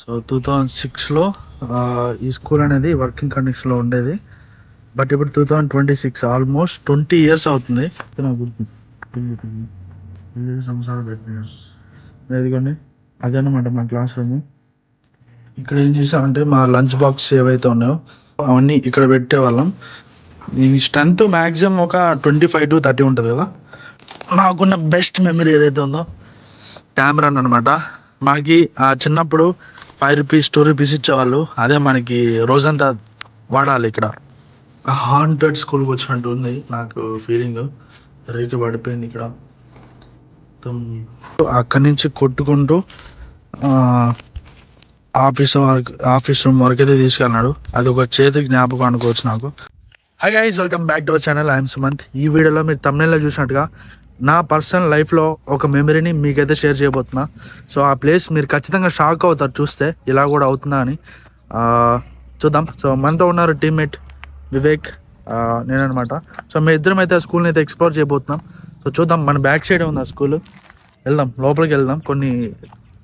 So 2006లో ఈ school అనేది working కండిషన్లో ఉండేది. బట్ ఇప్పుడు 2026 ఆల్మోస్ట్ 20 ఇయర్స్ అవుతుంది. నాకు గుర్తు 20 సంవత్సరాలు పెట్టినాను. ఇదిగోండి అదనమాట మా క్లాస్ రూమ్. ఇక్కడ ఏం చేసామంటే మా లంచ్ బాక్స్ ఏవైతే ఉన్నాయో అవన్నీ ఇక్కడ పెట్టేవాళ్ళం. దీని స్ట్రెంత్ మ్యాక్సిమం ఒక 25 to 30 ఉంటుంది కదా. నాకున్న బెస్ట్ మెమరీ ఏదైతే ఉందో టామ్రాన్ అనమాట. మాకి చిన్నప్పుడు ₹5 ₹2 ఇచ్చేవాళ్ళు. అదే మనకి రోజంతా వాడాలి. ఇక్కడ హాంటెడ్ స్కూల్కి వచ్చినట్టు ఉంది నాకు ఫీలింగ్. రేకి పడిపోయింది ఇక్కడ. అక్కడి నుంచి కొట్టుకుంటూ ఆఫీస్ రూమ్ వరకు అయితే తీసుకెళ్ళినాడు. అది ఒక చేతికి జ్ఞాపకం అనుకోవచ్చు నాకు. Hi guys, welcome back to our channel. I'm Sumanth. ఈ వీడియోలో మీరు thumbnail చూసినట్టుగా నా పర్సనల్ లైఫ్లో ఒక మెమరీని మీకైతే షేర్ చేయబోతున్నా. సో ఆ ప్లేస్ మీరు ఖచ్చితంగా షాక్ అవుతారు చూస్తే, ఇలా కూడా అవుతుందా అని. చూద్దాం. సో మనతో ఉన్నారు టీమ్మేట్ వివేక్, నేననమాట. సో మీ ఇద్దరం అయితే ఆ స్కూల్ని అయితే ఎక్స్ప్లోర్ చేయబోతున్నాం. సో చూద్దాం, మన బ్యాక్ సైడే ఉంది ఆ స్కూల్. వెళ్దాం, లోపలికి వెళ్దాం. కొన్ని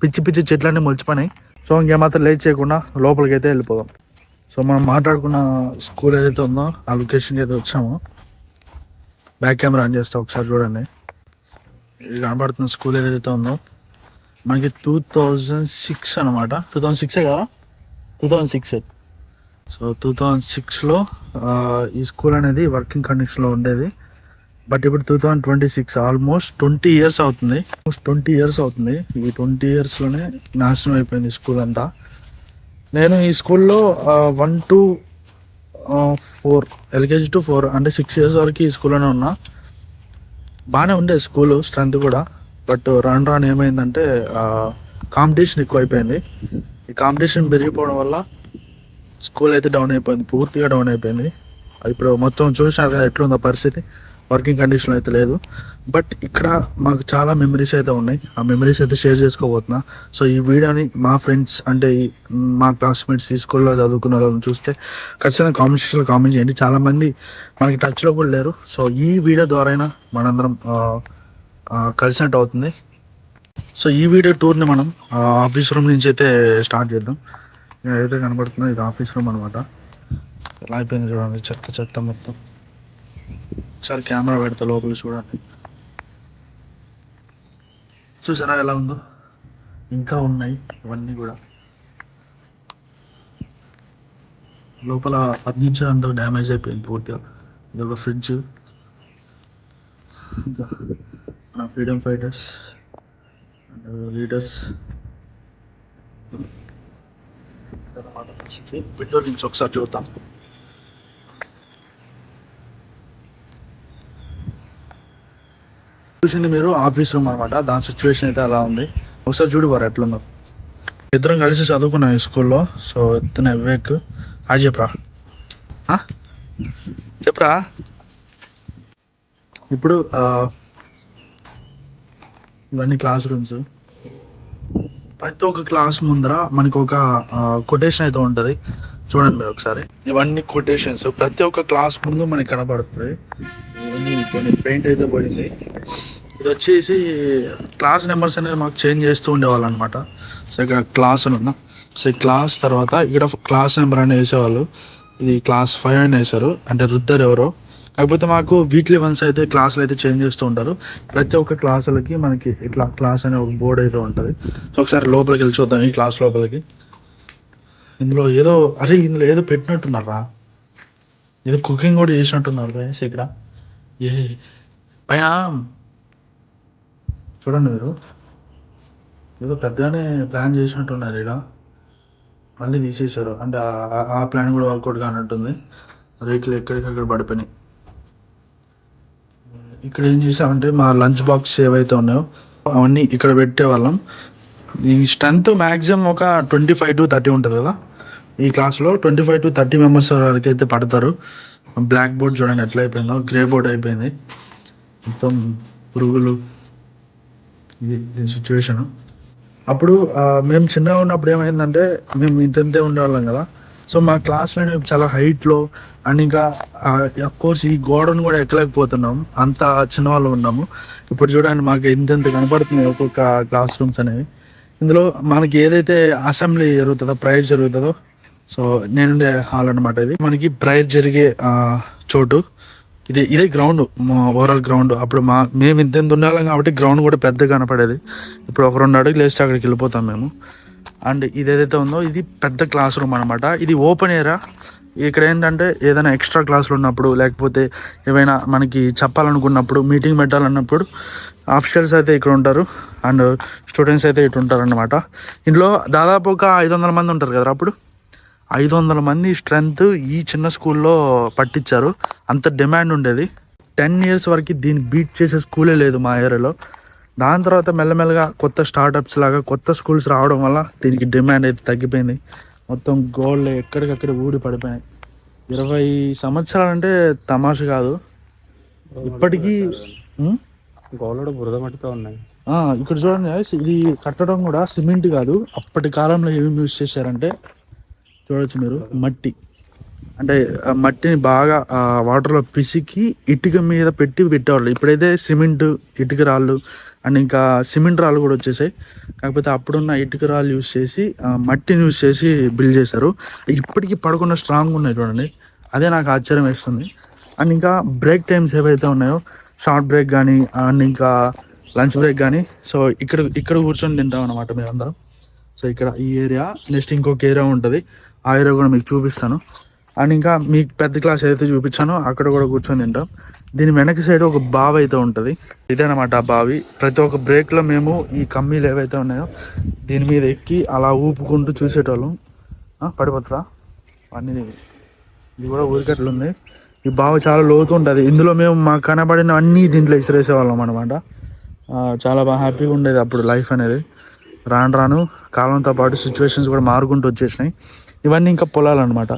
పిచ్చి పిచ్చి చెట్లన్నీ మొలిచిపోయినాయి. సో ఇంకేమాత్రం లేట్ చేయకుండా లోపలికి అయితే వెళ్ళిపోదాం. సో మనం మాట్లాడుకున్న స్కూల్ ఏదైతే ఉందో ఆ లొకేషన్కి అయితే వచ్చాము. బ్యాక్ కెమెరా ఆన్ చేస్తా, ఒకసారి చూడండి. ఇది కనబడుతున్న స్కూల్ ఏదైతే ఉందో మనకి 2006 అనమాట. 2006 కదా, 2006. సో 2006లో ఈ స్కూల్ అనేది వర్కింగ్ కండిషన్లో ఉండేది. బట్ ఇప్పుడు 2026 ఆల్మోస్ట్ 20 ఇయర్స్ అవుతుంది. ఈ 20 ఇయర్స్లోనే నాశనం అయిపోయింది స్కూల్ అంతా. నేను ఈ స్కూల్లో 1 to 4 LKG to 4 అంటే 6 ఇయర్స్ వరకు ఈ స్కూల్లోనే ఉన్నా. బాగానే ఉండే స్కూల్ స్ట్రెంత్ కూడా. బట్ రాను రాను ఏమైందంటే కాంపిటీషన్ ఎక్కువ అయిపోయింది. ఈ కాంపిటీషన్ పెరిగిపోవడం వల్ల స్కూల్ అయితే డౌన్ అయిపోయింది, పూర్తిగా డౌన్ అయిపోయింది. ఇప్పుడు మొత్తం చూసినారు కదా ఎట్లుందో పరిస్థితి. వర్కింగ్ కండిషన్ అయితే లేదు. బట్ ఇక్కడ మాకు చాలా మెమరీస్ అయితే ఉన్నాయి. ఆ మెమరీస్ అయితే షేర్ చేసుకోబోతున్నా. సో ఈ వీడియోని మా ఫ్రెండ్స్ అంటే మా క్లాస్మేట్స్ ఈ స్కూల్లో చదువుకున్న వాళ్ళని చూస్తే ఖచ్చితంగా కామెంట్స్లో కామెంట్ చేయండి. చాలామంది మనకి టచ్లో కూడా లేరు. సో ఈ వీడియో ద్వారా అయినా మనందరం కలిసినట్టు అవుతుంది. సో ఈ వీడియో టూర్ని మనం ఆఫీస్ రూమ్ నుంచి అయితే స్టార్ట్ చేద్దాం. ఏదైతే కనబడుతుందో ఇది ఆఫీస్ రూమ్ అనమాట. ఎలా అయిపోయింది చూడండి, చెత్త చెత్త మొత్తం. ఒకసారి కెమెరా పెడతా, లోపల చూడండి. చూసారా ఎలా ఉందో. ఇంకా ఉన్నాయి ఇవన్నీ కూడా. లోపల ఫర్నిచర్ అంతా డ్యామేజ్ అయిపోయింది పూర్తిగా. ఇది ఒక ఫ్రిడ్జ్. ఇంకా మన ఫ్రీడమ్ ఫైటర్స్ లీడర్స్ విండో నుంచి ఒకసారి చూద్దాం. చూసింది మీరు ఆఫీస్ రూమ్ అనమాట. దాని సిచ్యువేషన్ అయితే అలా ఉంది. ఒకసారి చూడు వారు ఎట్లుందో. ఇద్దరం కలిసి చదువుకున్నాం ఈ స్కూల్లో. సో ఇతను వివేక్. హాయ్ చెప్పరా. చెప్పరా. ఇప్పుడు ఇవన్నీ క్లాస్ రూమ్స్. ప్రతి ఒక్క క్లాస్ ముందర మనకు ఒక కొటేషన్ అయితే ఉంటుంది. చూడండి మీరు ఒకసారి. ఇవన్నీ కొటేషన్స్ ప్రతి ఒక్క క్లాస్ ముందు మనకి కనబడుతుంది. కొన్ని పెయింట్ అయితే పోయింది. ఇది వచ్చేసి క్లాస్ నెంబర్స్ అనేది మాకు చేంజ్ చేస్తూ ఉండేవాళ్ళు అనమాట. సో ఇక్కడ క్లాస్ అని ఉన్నా. సో ఈ క్లాస్ తర్వాత ఇక్కడ క్లాస్ నెంబర్ అని వేసేవాళ్ళు. ఇది క్లాస్ 5 అని వేశారు, అంటే రుద్దరు ఎవరో. కాకపోతే మాకు వీక్లీ వన్స్ అయితే క్లాసులు అయితే చేంజ్ చేస్తూ ఉంటారు. ప్రతి ఒక్క క్లాసులకి మనకి ఇట్లా క్లాస్ అనే ఒక బోర్డు అయితే ఉంటుంది. సో ఒకసారి లోపలికి వెళ్ళి చూద్దాం. ఈ క్లాస్ లోపలికి ఇందులో ఏదో పెట్టినట్టున్నారా. ఏదో కుకింగ్ కూడా చేసినట్టున్నారు గైస్ ఇక్కడ. ఏ పైన చూడండి మీరు, ఏదో పెద్దగానే ప్లాన్ చేసినట్టున్నారు ఇక్కడ. మళ్ళీ తీసేశారు, అంటే ఆ ప్లాన్ కూడా వర్కౌట్ కానట్టుంది. రేట్లు ఎక్కడికక్కడ పడిపోయినాయి. ఇక్కడ ఏం చేసామంటే మా లంచ్ బాక్స్ ఏవైతే ఉన్నాయో అవన్నీ ఇక్కడ పెట్టేవాళ్ళం. దీని స్ట్రెంత్ మ్యాక్సిమం ఒక 25 to 30 ఉంటుంది కదా. ఈ క్లాస్లో 25 to 30 మెంబర్స్ వరకు అయితే పడతారు. బ్లాక్ బోర్డ్ చూడండి ఎట్లా అయిపోయిందో, గ్రే బోర్డ్ అయిపోయింది మొత్తం, పురుగులు. ఇది దీని సిచ్యువేషన్. అప్పుడు మేము చిన్నగా ఉన్నప్పుడు ఏమైందంటే మేము ఇంతే ఉండేవాళ్ళం కదా. సో మా క్లాస్లో చాలా హైట్లో, అండ్ ఇంకా అఫ్కోర్స్ ఈ గోడను కూడా ఎక్కలేకపోతున్నాము, అంత చిన్నవాళ్ళు ఉన్నాము. ఇప్పుడు చూడండి మాకు ఇంత కనపడుతున్నాయి ఒక్కొక్క క్లాస్ రూమ్స్ అనేవి. ఇందులో మనకి ఏదైతే అసెంబ్లీ జరుగుతుందో, ప్రైజ్ జరుగుతుందో, సో నేనుండే హాల్ అనమాట. ఇది మనకి ప్రైజ్ జరిగే చోటు. ఇదే గ్రౌండ్, ఓవరాల్ గ్రౌండ్. అప్పుడు మేము ఇంత ఉండాలి కాబట్టి గ్రౌండ్ కూడా పెద్దగా కనపడేది. ఇప్పుడు ఒక 2 అడుగులు వేస్తే అక్కడికి వెళ్ళిపోతాం మేము. అండ్ ఇది ఏదైతే ఉందో ఇది పెద్ద క్లాస్ రూమ్ అనమాట. ఇది ఓపెన్ ఏరియా. ఇక్కడ ఏంటంటే ఏదైనా ఎక్స్ట్రా క్లాసులు ఉన్నప్పుడు, లేకపోతే ఏమైనా మనకి చెప్పాలనుకున్నప్పుడు, మీటింగ్ పెట్టాలన్నప్పుడు ఆఫీసర్స్ అయితే ఇక్కడ ఉంటారు అండ్ స్టూడెంట్స్ అయితే ఇటు ఉంటారు అనమాట. ఇంట్లో దాదాపు ఒక 500 మంది ఉంటారు కదా. అప్పుడు 500 మంది స్ట్రెంత్ ఈ చిన్న స్కూల్లో పట్టించారు. అంత డిమాండ్ ఉండేది. 10 years వరకు దీన్ని బీట్ చేసే స్కూలే లేదు మా ఏరియాలో. దాని తర్వాత మెల్లమెల్లగా కొత్త స్టార్టప్స్ లాగా కొత్త స్కూల్స్ రావడం వల్ల దీనికి డిమాండ్ అయితే తగ్గిపోయింది. మొత్తం గోల్డ్ ఎక్కడికక్కడ ఊడి పడిపోయినాయి. 20 సంవత్సరాలు అంటే తమాషా కాదు. ఇప్పటికీ గోల్డ్ బురద మట్టితో ఉన్నాయి. ఇక్కడ చూడండి, ఇది కట్టడం కూడా సిమెంట్ కాదు. అప్పటి కాలంలో ఏమేమి యూజ్ చేశారంటే చూడొచ్చు మీరు, మట్టి. అంటే ఆ మట్టిని బాగా వాటర్లో పిసికి ఇటుక మీద పెట్టేవాళ్ళు. ఇప్పుడైతే సిమెంట్, ఇటుక రాళ్ళు అండ్ ఇంకా సిమెంట్ రాళ్ళు కూడా వచ్చేసాయి. కాకపోతే అప్పుడున్న ఇటుక రాళ్ళు యూజ్ చేసి మట్టిని యూజ్ చేసి బిల్డ్ చేశారు. ఇప్పటికీ పడకుండా స్ట్రాంగ్ ఉన్నాయి చూడండి. అదే నాకు ఆశ్చర్యం వేస్తుంది. అండ్ ఇంకా బ్రేక్ టైమ్స్ ఏవైతే ఉన్నాయో, షార్ట్ బ్రేక్ కానీ అండ్ ఇంకా లంచ్ బ్రేక్ కానీ, సో ఇక్కడ కూర్చొని తింటాం అనమాట మేమందరం. సో ఇక్కడ ఈ ఏరియా, నెక్స్ట్ ఇంకొక ఏరియా ఉంటుంది. ఆ ఏరియా కూడా మీకు చూపిస్తాను. అండ్ ఇంకా మీకు పెద్ద క్లాస్ ఏదైతే చూపించానో అక్కడ కూడా కూర్చొని తింటాం. దీని వెనక సైడ్ ఒక బావి అయితే ఉంటుంది. ఇదేనమాట ఆ బావి. ప్రతి ఒక్క బ్రేక్లో మేము ఈ కమ్మీలు ఏవైతే ఉన్నాయో దీని మీద ఎక్కి అలా ఊపుకుంటూ చూసేటోళ్ళం. పడిపోతుందా అన్నీ, ఇది కూడా ఊరికట్లు ఉంది. ఈ బావి చాలా లోతు ఉంటుంది. ఇందులో మేము మాకు కనబడిన అన్నీ దీంట్లో ఇసిరేసేవాళ్ళం అనమాట. చాలా బాగా హ్యాపీగా ఉండేది అప్పుడు లైఫ్ అనేది. రాను కాలంతో పాటు సిచ్యువేషన్స్ కూడా మారుకుంటూ వచ్చేసినాయి. ఇవన్నీ ఇంకా పొలాలు అనమాట.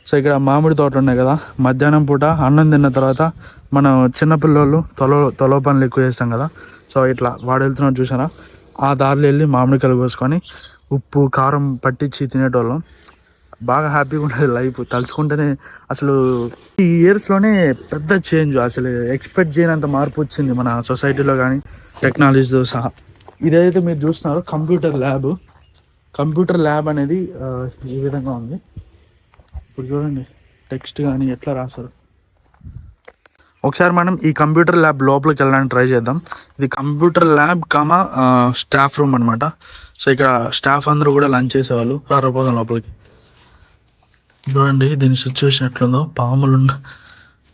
సో ఇక్కడ మామిడి తోటలు ఉన్నాయి కదా. మధ్యాహ్నం పూట అన్నం తిన్న తర్వాత మనం చిన్నపిల్లలు తొలో పనులు ఎక్కువ చేస్తాం కదా. సో ఇట్లా వాడు వెళ్తున్నాడు చూసారా, ఆ దారిలో వెళ్ళి మామిడికాయలు కోసుకొని ఉప్పు కారం పట్టించి తినేటోళ్ళం. బాగా హ్యాపీగా ఉండేది లైఫ్. తలుచుకుంటేనే అసలు ఈ ఇయర్స్లోనే పెద్ద చేంజ్, అసలు ఎక్స్పెక్ట్ చేయనంత మార్పు వచ్చింది మన సొసైటీలో కానీ టెక్నాలజీతో సహా. ఇదైతే మీరు చూస్తున్నారు కంప్యూటర్ ల్యాబ్ అనేది ఈ విధంగా ఉంది. ఇప్పుడు చూడండి టెక్స్ట్ కానీ ఎట్లా రాస్తారు. ఒకసారి మనం ఈ కంప్యూటర్ ల్యాబ్ లోపలికి వెళ్ళడానికి ట్రై చేద్దాం. ఇది కంప్యూటర్ ల్యాబ్ స్టాఫ్ రూమ్ అనమాట. సో ఇక్కడ స్టాఫ్ అందరూ కూడా లంచ్ చేసేవాళ్ళు. రాకపోదాం లోపలికి. చూడండి దీని సిచ్యువేషన్ ఎట్లుందో.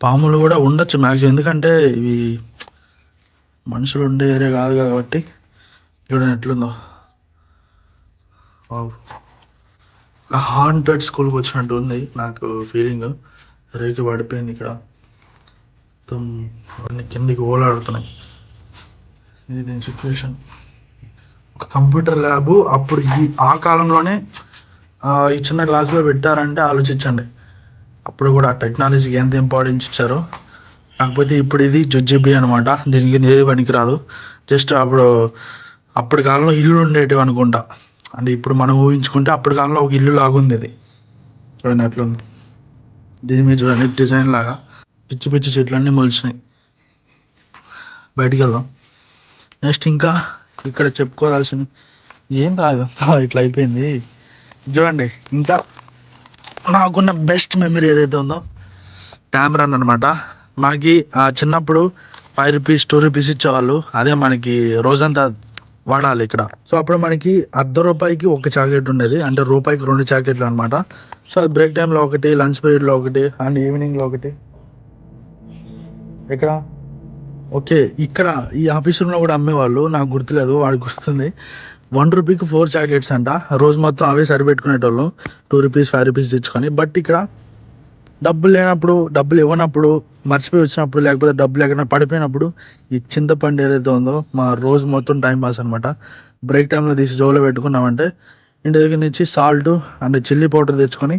పాములు కూడా ఉండొచ్చు మ్యాక్సిమం, ఎందుకంటే ఇవి మనుషులు ఉండే ఏరియా కాదు కాబట్టి. చూడండి ఎట్లుందో. హాంటెడ్ స్కూల్కి వచ్చినట్టు ఉంది నాకు ఫీలింగ్. రేకి పడిపోయింది ఇక్కడ, మొత్తం అన్ని కిందికి ఓలాడుతున్నాయి. ఇది దీని సిచ్యువేషన్. ఒక కంప్యూటర్ ల్యాబ్ అప్పుడు ఆ కాలంలోనే ఈ చిన్న క్లాస్లో పెట్టారంటే ఆలోచించండి. అప్పుడు కూడా టెక్నాలజీకి ఎంత ఇంపార్టెన్స్ ఇచ్చారో. కాకపోతే ఇప్పుడు ఇది జడ్జిబి అనమాట. దీనికి ఏది పనికిరాదు. జస్ట్ అప్పటి కాలంలో ఇల్లు ఉండేటివి అనుకుంటా. అంటే ఇప్పుడు మనం ఊహించుకుంటే అప్పటి కాలంలో ఒక ఇల్లు లాగుంది ఇది. చూడండి అట్లుంది. దీని మీద చూడండి డిజైన్ లాగా పిచ్చి చెట్లన్నీ మొలిచినాయి. బయటికి వెళ్దాం. నెక్స్ట్ ఇంకా ఇక్కడ చెప్పుకోవాల్సింది ఏం కాదంతా ఇట్లా అయిపోయింది. చూడండి ఇంకా నాకున్న బెస్ట్ మెమరీ ఏదైతే ఉందో టామ్రాన్ అనమాట. మనకి చిన్నప్పుడు 5 రూపీస్ 2 రూపీస్ ఇచ్చేవాళ్ళు. అదే మనకి రోజంతా వాడాలి ఇక్కడ. సో అప్పుడు మనకి ₹1 ఒక చాక్లెట్ ఉండేది, అంటే రూపాయికి 2 చాక్లెట్లు అనమాట. సో అది బ్రేక్ టైంలో ఒకటి, లంచ్ పీరియడ్లో ఒకటి అండ్ ఈవినింగ్లో ఒకటి. ఇక్కడ ఓకే ఇక్కడ ఈ ఆఫీస్ రూమ్లో కూడా అమ్మేవాళ్ళు. నాకు గుర్తులేదు, వాడికి గుర్తుంది. ₹1కి 4 చాక్లెట్స్ అంట. రోజు మొత్తం అవే సరిపెట్టుకునేటోళ్ళం. 2 రూపీస్ 5 రూపీస్ తెచ్చుకొని. బట్ ఇక్కడ డబ్బులు లేనప్పుడు, డబ్బులు ఇవ్వనప్పుడు, మర్చిపోయి వచ్చినప్పుడు, లేకపోతే డబ్బులు ఎక్కడ పడిపోయినప్పుడు ఈ చింతపండు ఏదైతే ఉందో మా రోజు మొత్తం టైం పాస్ అనమాట. బ్రేక్ టైంలో తీసి జోలో పెట్టుకున్నామంటే ఇంటి దగ్గర నుంచి సాల్ట్ అండ్ చిల్లీ పౌడర్ తెచ్చుకొని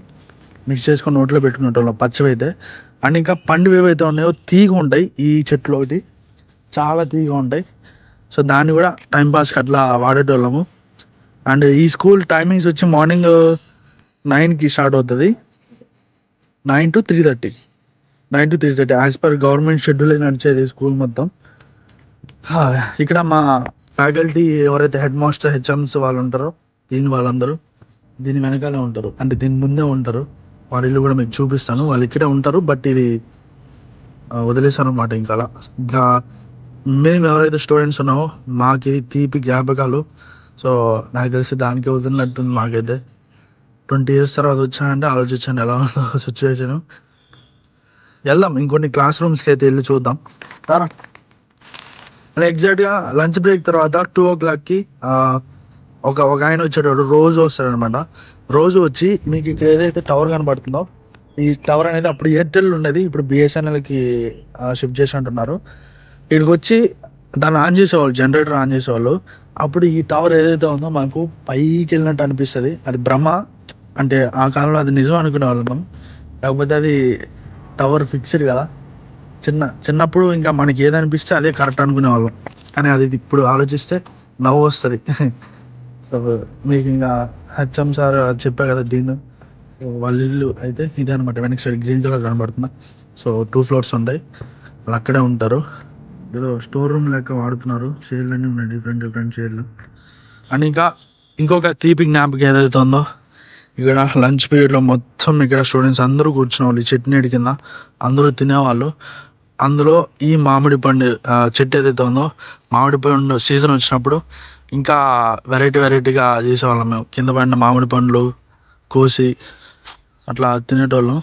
మిక్స్ చేసుకొని నోట్లో పెట్టుకునేటోళ్ళం పచ్చివైతే. అండ్ ఇంకా పండు ఏవైతే ఉన్నాయో తీగ ఉంటాయి. ఈ చెట్లు ఒకటి చాలా తీగ ఉంటాయి. సో దాన్ని కూడా టైంపాస్కి అట్లా వాడేటోళ్ళము. అండ్ ఈ స్కూల్ టైమింగ్స్ వచ్చి మార్నింగ్ 9కి స్టార్ట్ అవుతుంది. 9 to 3:30 as per government schedule నడిచేది స్కూల్ మొత్తం. ఇక్కడ మా ఫ్యాకల్టీ ఎవరైతే హెడ్ మాస్టర్ హెచ్ఎంస్ వాళ్ళు ఉంటారో వాళ్ళందరూ దీని వెనకాలే ఉంటారు, అంటే దీని ముందే ఉంటారు. వాళ్ళ ఇల్లు కూడా మీకు చూపిస్తాను. వాళ్ళు ఇక్కడే ఉంటారు, బట్ ఇది వదిలేశాను అనమాట. ఇంకా మేము ఎవరైతే స్టూడెంట్స్ ఉన్నామో మాకు ఇది తీపి జ్ఞాపకాలు. సో నాకు తెలిసి దానికి వదిలినట్టుంది. మాకైతే 20 years తర్వాత వచ్చానంటే ఆలోచించాను ఎలా ఉందో సిచ్యువేషన్. వెళ్దాం ఇంకొన్ని క్లాస్ రూమ్స్కి అయితే వెళ్ళి చూద్దాం. ఎగ్జాక్ట్గా లంచ్ బ్రేక్ తర్వాత 2 o'clockకి ఒక ఆయన వచ్చేటప్పుడు రోజు వస్తాడనమాట. రోజు వచ్చి మీకు ఇక్కడ ఏదైతే టవర్ కనబడుతుందో ఈ టవర్ అనేది అప్పుడు ఎయిర్టెల్ ఉండేది, ఇప్పుడు బిఎస్ఎన్ఎల్కి షిఫ్ట్ చేసి అంటున్నారు. ఇక్కడికి వచ్చి దాన్ని ఆన్ చేసేవాళ్ళు, జనరేటర్ ఆన్ చేసేవాళ్ళు. అప్పుడు ఈ టవర్ ఏదైతే ఉందో మాకు పైకి వెళ్ళినట్టు అనిపిస్తుంది. అది భ్రమ, అంటే ఆ కాలంలో అది నిజం అనుకునే వాళ్ళం. కాకపోతే అది టవర్ ఫిక్స్డ్ కదా. చిన్నప్పుడు ఇంకా మనకి ఏదనిపిస్తే అదే కరెక్ట్ అనుకునేవాళ్ళం, కానీ అది ఇప్పుడు ఆలోచిస్తే నవ్వు వస్తుంది. సో మీకు ఇంకా హెచ్ఎం సార్ చెప్పా కదా దీన్ని, వాళ్ళ ఇల్లు అయితే ఇదే అనమాట. వెనక సైడ్ గ్రీన్ కలర్ కనబడుతుందా. సో 2 floors ఉంటాయి, వాళ్ళు అక్కడే ఉంటారు. ఏదో స్టోర్ రూమ్ లెక్క వాడుతున్నారు. చైర్లు అన్నీ ఉన్నాయి, డిఫరెంట్ చైర్లు. అండ్ ఇంకొక తీపి జ్ఞాపకం ఏదైతే ఉందో, ఇక్కడ లంచ్ పీరియడ్లో మొత్తం ఇక్కడ స్టూడెంట్స్ అందరూ కూర్చునే వాళ్ళు చట్నీ కింద, అందరూ తినేవాళ్ళు. అందులో ఈ మామిడి పండు చెట్టు ఏదైతే ఉందో, మామిడి పండు సీజన్ వచ్చినప్పుడు ఇంకా వెరైటీగా చేసేవాళ్ళం మేము. కింద పడిన మామిడి పండ్లు కోసి అట్లా తినేటోళ్ళం.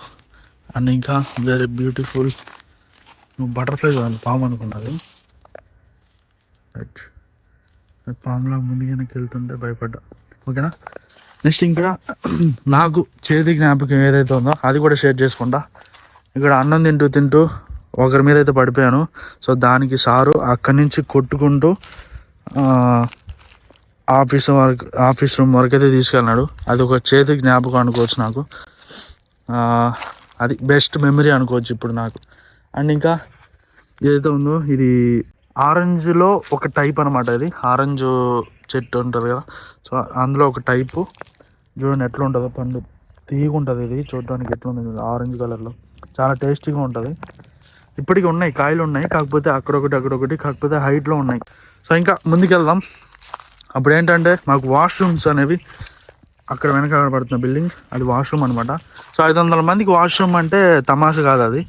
అండ్ ఇంకా వెరీ బ్యూటిఫుల్ బటర్ఫ్లై పాము అనుకున్నది. రైట్, పాములా ముందుగానికి వెళ్తుంటే భయపడ్డా. ఓకేనా, నెక్స్ట్ ఇంకా నాకు చేతి జ్ఞాపకం ఏదైతే ఉందో అది కూడా షేర్ చేసుకుంటా. ఇక్కడ అన్నం తింటూ ఒకరి మీద అయితే పడిపోయాను. సో దానికి సారు అక్కడి నుంచి కొట్టుకుంటూ ఆఫీస్ రూమ్ వరకు అయితే తీసుకెళ్ళినాడు. అది ఒక చేతి జ్ఞాపకం అనుకోవచ్చు నాకు. అది బెస్ట్ మెమరీ అనుకోవచ్చు ఇప్పుడు నాకు. అండ్ ఇంకా ఏదైతే ఉందో ఇది ఆరెంజ్లో ఒక టైప్ అనమాట. ఇది ఆరెంజ్ చెట్టు ఉంటుంది కదా, సో అందులో ఒక టైపు. చూడండి ఎట్లా ఉంటుందో, పండు తీగ ఉంటుంది. ఇది చూడడానికి ఎట్లా ఉంది, ఆరెంజ్ కలర్లో, చాలా టేస్టీగా ఉంటుంది. ఇప్పటికీ ఉన్నాయి, కాయలు ఉన్నాయి, కాకపోతే అక్కడొకటి కాకపోతే హైట్లో ఉన్నాయి. సో ఇంకా ముందుకెళ్దాం. అప్పుడు ఏంటంటే మాకు వాష్రూమ్స్ అనేవి అక్కడ వెనక కనబడుతున్న బిల్డింగ్, అది వాష్రూమ్ అనమాట. సో 500 మందికి వాష్రూమ్ అంటే తమాషా కాదు అది,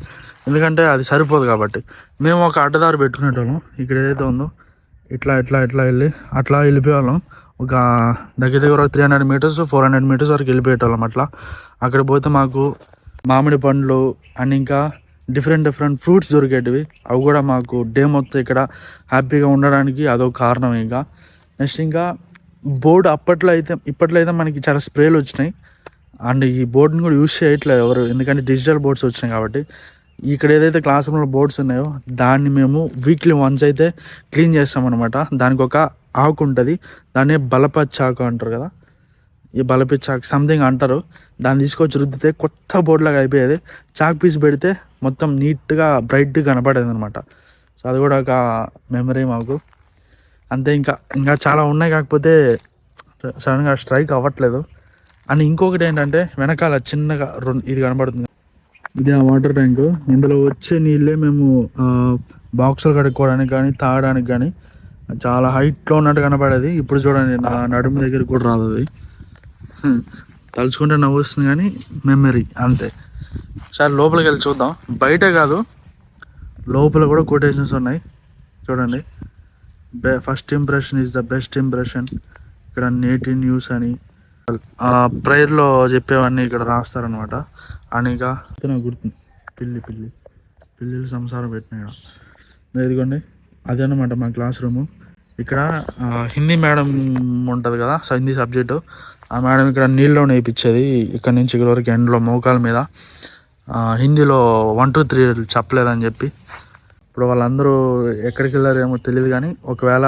ఎందుకంటే అది సరిపోదు కాబట్టి. మేము ఒక అడ్డదారి పెట్టుకునేటోళ్ళం. ఇక్కడ ఏదైతే ఉందో ఇట్లా వెళ్ళిపోయేవాళ్ళం. ఒక దగ్గర 300 meters 400 meters వరకు వెళ్ళిపోయేటోళ్ళం. అక్కడ పోతే మాకు మామిడి పండ్లు అండ్ ఇంకా డిఫరెంట్ ఫ్రూట్స్ దొరికేటివి. అవి కూడా మాకు డే మొత్తం ఇక్కడ హ్యాపీగా ఉండడానికి అదొక కారణం. ఇంకా నెక్స్ట్ ఇంకా బోర్డు ఇప్పట్లో అయితే మనకి చాలా స్ప్రేలు వచ్చినాయి. అండ్ ఈ బోర్డుని కూడా యూజ్ చేయట్లేదు ఎవరు, ఎందుకంటే డిజిటల్ బోర్డ్స్ వచ్చినాయి కాబట్టి. ఇక్కడ ఏదైతే క్లాస్ రూమ్లో బోర్డ్స్ ఉన్నాయో దాన్ని మేము వీక్లీ వన్స్ అయితే క్లీన్ చేస్తామన్నమాట. దానికి ఒక ఆకు ఉంటుంది, దాన్ని బలపచ్చాకు అంటారు కదా, ఈ బలపిచ్చాకు సంథింగ్ అంటారు. దాన్ని తీసుకొచ్చి రుద్దితే కొత్త బోర్డులాగా అయిపోయేది. చాక్ పీస్ పెడితే మొత్తం నీట్గా బ్రైట్గా కనపడేది అనమాట. సో అది కూడా ఒక మెమరీ మాకు. అంతే, ఇంకా చాలా ఉన్నాయి, కాకపోతే సడన్గా స్ట్రైక్ అవ్వట్లేదు. అండ్ ఇంకొకటి ఏంటంటే వెనకాల చిన్నగా ఇది కనబడుతుంది, ఇది ఆ వాటర్ ట్యాంకు. ఇందులో వచ్చే నీళ్ళే మేము బాక్సులు కడుక్కోవడానికి కానీ తాగడానికి కానీ చాలా హైట్లో ఉన్నట్టు కనపడేది. ఇప్పుడు చూడండి నా నడుము దగ్గర కూడా రాదు అది. తలుచుకుంటే నవ్వు వస్తుంది, కానీ మెమరీ అంతే. సరే లోపలికి వెళ్ళి చూద్దాం. బయట కాదు, లోపల కూడా కొటేషన్స్ ఉన్నాయి చూడండి. First impression is the best impression. ఇక్కడ నేటి న్యూస్ అని ప్రేయర్లో చెప్పేవన్నీ ఇక్కడ రాస్తారనమాట. అని ఇంకా నాకు గుర్తుంది, పిల్లిలు సంసారం పెట్టిన ఇదిగోండి అదేనమాట మా క్లాస్ రూము. ఇక్కడ హిందీ మేడం ఉంటుంది కదా, హిందీ సబ్జెక్టు. ఆ మేడం ఇక్కడ నీళ్ళలో నేర్పించేది. ఇక్కడ నుంచి ఇక్కడ వరకు ఎండ్లో మోకాల మీద హిందీలో 1 2 3 చెప్పలేదని చెప్పి. ఇప్పుడు వాళ్ళందరూ ఎక్కడికి వెళ్ళారేమో తెలియదు, కానీ ఒకవేళ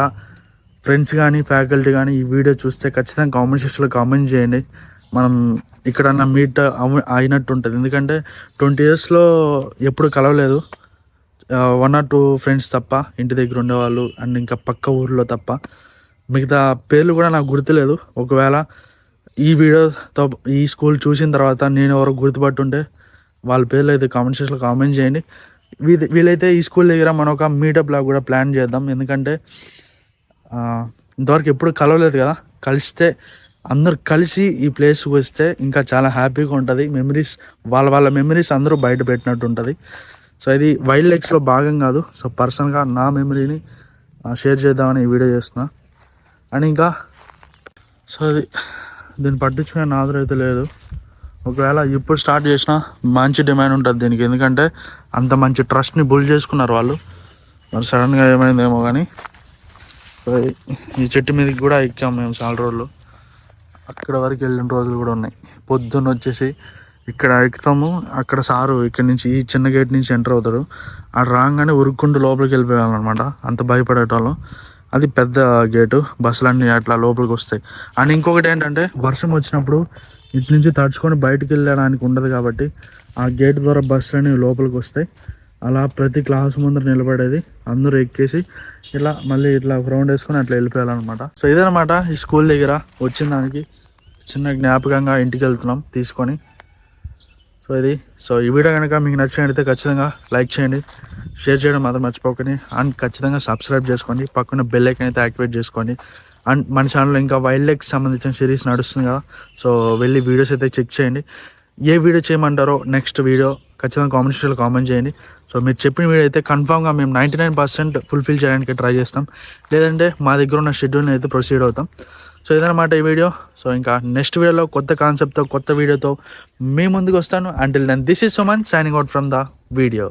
ఫ్రెండ్స్ కానీ ఫ్యాకల్టీ కానీ ఈ వీడియో చూస్తే ఖచ్చితంగా కామెంట్ సెక్షన్లో కామెంట్ చేయండి. మనం ఇక్కడన్నా మీట్ అయినట్టు ఉంటుంది. ఎందుకంటే 20 yearsలో ఎప్పుడు కలవలేదు, 1 or 2 ఫ్రెండ్స్ తప్ప, ఇంటి దగ్గర ఉండేవాళ్ళు అండ్ ఇంకా పక్క ఊర్లో తప్ప. మిగతా పేర్లు కూడా నాకు గుర్తులేదు. ఒకవేళ ఈ వీడియోతో ఈ స్కూల్ చూసిన తర్వాత నేను ఎవరు గుర్తుపట్టుంటే వాళ్ళ పేర్లు అయితే కామెంట్ సెక్షన్లో కామెంట్ చేయండి. వీలైతే ఈ స్కూల్ దగ్గర మనం ఒక మీటప్ లాగా కూడా ప్లాన్ చేద్దాం. ఎందుకంటే ఇంతవరకు ఎప్పుడు కలవలేదు కదా, కలిస్తే అందరు కలిసి ఈ ప్లేస్కి వస్తే ఇంకా చాలా హ్యాపీగా ఉంటుంది. మెమరీస్ వాళ్ళ మెమరీస్ అందరూ బయట పెట్టినట్టు ఉంటుంది. సో ఇది వైల్డ్ లైక్స్లో భాగం కాదు. సో పర్సనల్గా నా మెమరీని షేర్ చేద్దామని ఈ వీడియో చేస్తున్నా. అండ్ ఇంకా సో దీన్ని పట్టించుకునే నాదురు అయితే లేదు. ఒకవేళ ఇప్పుడు స్టార్ట్ చేసినా మంచి డిమాండ్ ఉంటుంది దీనికి, ఎందుకంటే అంత మంచి ట్రస్ట్ని బిల్డ్ చేసుకున్నారు వాళ్ళు. మరి సడన్గా ఏమైందేమో కానీ. సో ఈ చెట్టు మీదకి కూడా ఎక్కాము మేము చాలా రోజులు, అక్కడ వరకు వెళ్ళిన రోజులు కూడా ఉన్నాయి. పొద్దున్న వచ్చేసి ఇక్కడ ఎక్కుతాము, అక్కడ సారు ఇక్కడ నుంచి ఈ చిన్న గేట్ నుంచి ఎంటర్ అవుతాడు. అక్కడ రాగానే ఉరుక్కుంటూ లోపలికి వెళ్ళిపోయాను అనమాట, అంత భయపడేటోళ్ళం. అది పెద్ద గేటు, బస్సులన్నీ అట్లా లోపలికి వస్తాయి. అండ్ ఇంకొకటి ఏంటంటే వర్షం వచ్చినప్పుడు ఇటు నుంచి తడుచుకొని బయటకు వెళ్ళడానికి ఉండదు కాబట్టి ఆ గేట్ ద్వారా బస్సులన్నీ లోపలికి వస్తాయి. అలా ప్రతి క్లాస్ ముందర నిలబడేది, అందరూ ఎక్కేసి ఇలా మళ్ళీ ఇట్లా రౌండ్ వేసుకొని అట్లా వెళ్ళిపోయాలన్నమాట. సో ఇదనమాట ఈ స్కూల్ దగ్గర వచ్చిన దానికి చిన్న జ్ఞాపకంగా ఇంటికి వెళ్తున్నాం తీసుకొని. సో ఈ వీడియో కనుక మీకు నచ్చినట్లయితే ఖచ్చితంగా లైక్ చేయండి, షేర్ చేయడం మాత్రం మర్చిపోకండి. అండ్ ఖచ్చితంగా సబ్స్క్రైబ్ చేసుకోండి, పక్కన బెల్ ఐకాన్ అయితే యాక్టివేట్ చేసుకోండి. అండ్ మన ఛానల్లో ఇంకా వైల్డ్ లైఫ్కి సంబంధించిన సిరీస్ నడుస్తుంది కదా, సో వెళ్ళి వీడియోస్ అయితే చెక్ చేయండి. ఏ వీడియో చేయమంటారో నెక్స్ట్ వీడియో ఖచ్చితంగా కామెంట్ సెక్షన్లో కామెంట్ చేయండి. సో మీరు చెప్పిన వీడియో అయితే కన్ఫామ్గా మేము 99% ఫుల్ఫిల్ చేయడానికి ట్రై చేస్తాం, లేదంటే మా దగ్గర ఉన్న షెడ్యూల్ని అయితే ప్రొసీడ్ అవుతాం. సో ఇదన్నమాట ఈ వీడియో. సో ఇంకా నెక్స్ట్ వీడియోలో కొత్త కాన్సెప్ట్తో కొత్త వీడియోతో మీ ముందుకు వస్తాను. Until then this is Suman signing out from the video.